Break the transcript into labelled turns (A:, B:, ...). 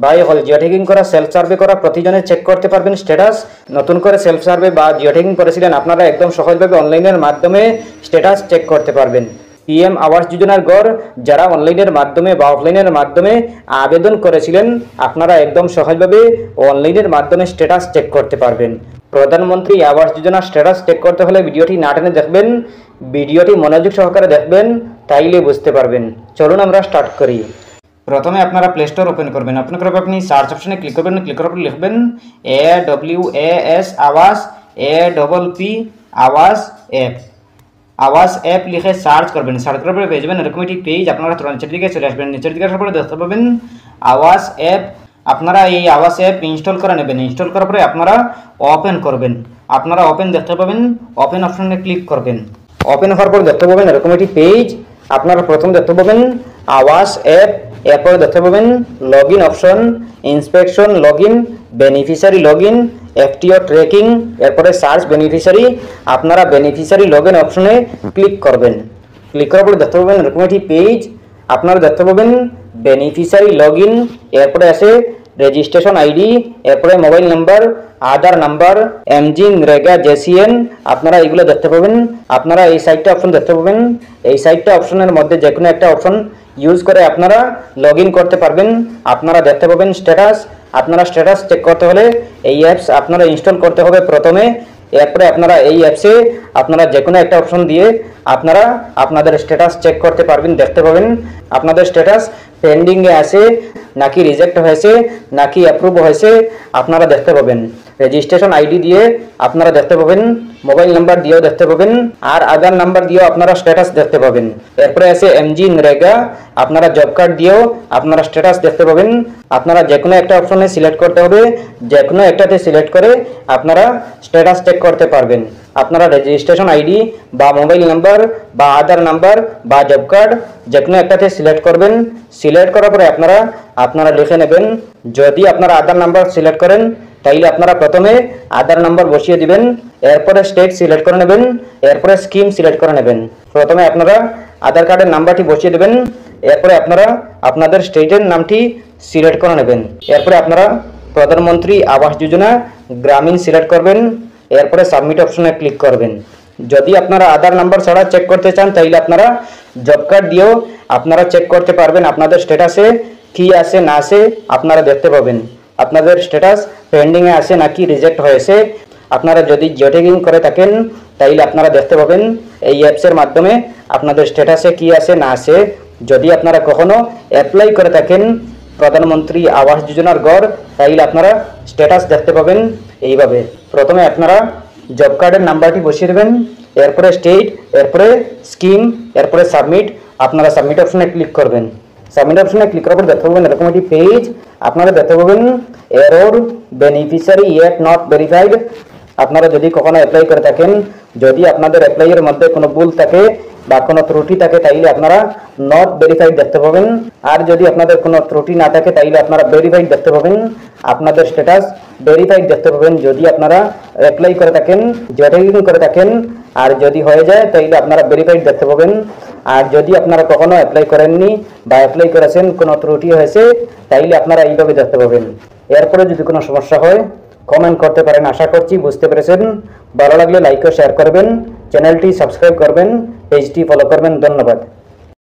A: By হল Jio tagging করা self survey করা প্রতিজনে চেক করতে পারবেন স্ট্যাটাস। নতুন করে সেলফ সার্ভে বা জিও ট্যাগিং করেছিলেন আপনারা একদম সহজভাবে অনলাইনের মাধ্যমে স্ট্যাটাস চেক করতে পারবেন। পিএম আবাস যোজনার ঘর যারা অনলাইনের মাধ্যমে বা অফলাইনের মাধ্যমে আবেদন করেছিলেন আপনারা একদম সহজভাবে অনলাইনের মাধ্যমে স্ট্যাটাস চেক করতে পারবেন। প্রধানমন্ত্রী আবাস যোজনার স্ট্যাটাস চেক করতে হলে ভিডিওটি না টেনে দেখবেন, ভিডিওটি মনোযোগ সহকারে দেখবেন, তাইলে বুঝতে পারবেন। চলুন আমরা স্টার্ট করি। প্রথমে আপনারা প্লে স্টোর ওপেন করবেন। ওপেন করার পর আপনি সার্চ অপশনে ক্লিক করবেন। ক্লিক করার পর লিখবেন AWAS আওয়াজ APP আওয়াজ অ্যাপ। আওয়াজ অ্যাপ লিখে সার্চ করবেন। সার্চ করার পরে পেয়ে যাবেন এরকম একটি পেজ। আপনারা নিচের দিকে চলে আসবেন। নিচের দিকে আসার পরে দেখতে পাবেন আওয়াজ অ্যাপ। আপনারা এই আওয়াজ অ্যাপ ইনস্টল করে নেবেন। ইনস্টল করার পরে আপনারা ওপেন করবেন। আপনারা ওপেন দেখতে পাবেন, ওপেন অপশনে ক্লিক করবেন। ওপেন হওয়ার পর দেখতে পাবেন এরকম একটি পেজ। আপনারা প্রথম দেখতে পাবেন আওয়াজ অ্যাপ, এরপরে দেখতে পাবেন log in option, inspection log in, beneficiary log in, FTO tracking, এরপরে সার্চ বেনিফিশিয়ারি। আপনারা বেনিফিশিয়ারি লগ ইন অপশনে ক্লিক করবেন। ক্লিক করার পরে দেখতে পাবেন এরকম একটি পেজ। আপনারা দেখতে পাবেন বেনিফিশিয়ারি লগ ইন, এরপরে আছে রেজিস্ট্রেশন আইডি, এরপরে মোবাইল নাম্বার, আধার নাম্বার, এমজি, নরেগা, জেসিএন। আপনারা এইগুলো দেখতে পাবেন। আপনারা এই সাইটটা অপশন দেখতে পাবেন। এই সাইটটা অপশনের মধ্যে যে কোনো একটা অপশন ইউজ করে আপনারা লগ ইন করতে পারবেন। আপনারা দেখতে পাবেন স্ট্যাটাস। আপনারা স্ট্যাটাস চেক করতে হলে এই অ্যাপস আপনারা ইনস্টল করতে হবে প্রথমে। এরপরে আপনারা এই অ্যাপসে আপনারা যে কোনো একটা অপশন দিয়ে আপনারা আপনাদের স্ট্যাটাস চেক করতে পারবেন, দেখতে পাবেন আপনাদের স্ট্যাটাস পেন্ডিংয়ে আছে নাকি রিজেক্ট হয়েছে নাকি অ্যাপ্রুভ হয়েছে আপনারা দেখতে পাবেন। রেজিস্ট্রেশন আইডি দিয়ে আপনারা দেখতে পাবেন, মোবাইল নাম্বার দিয়েও দেখতে পাবেন, আর আধার নাম্বার দিয়েও আপনারা স্ট্যাটাস দেখতে পাবেন। এরপরে আছে এমজি, নরেগা, আপনারা জব কার্ড দিয়েও আপনারা স্ট্যাটাস দেখতে পাবেন। আপনারা যে কোনো একটা অপশনে সিলেক্ট করতে হবে, যে কোনো একটাতে সিলেক্ট করে আপনারা স্ট্যাটাস চেক করতে পারবেন। আপনারা রেজিস্ট্রেশন আইডি বা মোবাইল নাম্বার বা আধার নাম্বার বা জব কার্ড যে কোনো একটাতে সিলেক্ট করবেন। সিলেক্ট করার পরে আপনারা লিখে নেবেন। যদি আপনারা আধার নাম্বার সিলেক্ট করেন তাইলে আপনারা প্রথমে আধার নাম্বার বসিয়ে দিবেন, এরপরে স্টেট সিলেক্ট করে নেবেন, এরপরে স্কিম সিলেক্ট করে নেবেন। প্রথমে আপনারা আধার কার্ডের নাম্বারটি বসিয়ে দেবেন, এরপরে আপনারা আপনাদের স্টেটের নামটি সিলেক্ট করে নেবেন। এরপরে আপনারা প্রধানমন্ত্রী আবাস যোজনা গ্রামীণ সিলেক্ট করবেন, এরপরে সাবমিট অপশনে ক্লিক করবেন। যদি আপনারা আধার নাম্বার ছাড়া চেক করতে চান তাইলে আপনারা জব কার্ড দিয়েও আপনারা চেক করতে পারবেন। আপনাদের স্ট্যাটাসে কি আছে না আছে আপনারা দেখতে পাবেন। আপনাদের স্ট্যাটাস পেন্ডিংয়ে আছে নাকি রিজেক্ট হয়েছে। আপনারা যদি জিও ট্যাগিং করে থাকেন তাইলে আপনারা দেখতে পাবেন এই অ্যাপসের মাধ্যমে আপনাদের স্ট্যাটাসে কি আছে না আছে। যদি আপনারা কখনো অ্যাপ্লাই করে থাকেন প্রধানমন্ত্রী আবাস যোজনার ঘর তাইলে আপনারা স্ট্যাটাস দেখতে পাবেন এইভাবে। প্রথমে আপনারা জব কার্ডের নাম্বারটি বসিয়ে দেবেন, এরপরে স্টেট, এরপরে স্কিম, এরপরে সাবমিট। আপনারা সাবমিট অপশনে ক্লিক করবেন। সাবমিট অপশনে ক্লিক করার পর দেখতে পাবেন এরকম একটি পেজ। আপনারা দেখতে পাবেন error beneficiary yet not verified. আপনারা যদি কখনো অ্যাপ্লাই করে থাকেন, যদি আপনাদের অ্যাপ্লাইয়ের মধ্যে কোনো ভুল থাকে বা কোনো ত্রুটি থাকে তাইলে আপনারা নট ভেরিফাইড দেখতে পাবেন। আর যদি আপনাদের কোনো ত্রুটি না থাকে তাইলে আপনারা ভেরিফাইড দেখতে পাবেন। আপনাদের স্ট্যাটাস ভেরিফাইড দেখতে পাবেন যদি আপনারা অ্যাপ্লাই করে থাকেন, জিও ট্যাগিং করে থাকেন। আর যদি হয়ে যায় তাইলে আপনারা ভেরিফাইড দেখতে পাবেন। আর যদি আপনারা কখনো অ্যাপ্লাই করেননি বা অ্যাপ্লাই করেছেন কোনো ত্রুটি হয়েছে তাইলে আপনারা এইভাবে দেখতে পাবেন। এরপরে যদি কোনো সমস্যা হয় কমেন্ট করতে পারেন। আশা করছি বুঝতে পেরেছেন। ভালো লাগলে লাইক ও শেয়ার করবেন, চ্যানেলটি সাবস্ক্রাইব করবেন, পেজটি ফলো করবেন। ধন্যবাদ।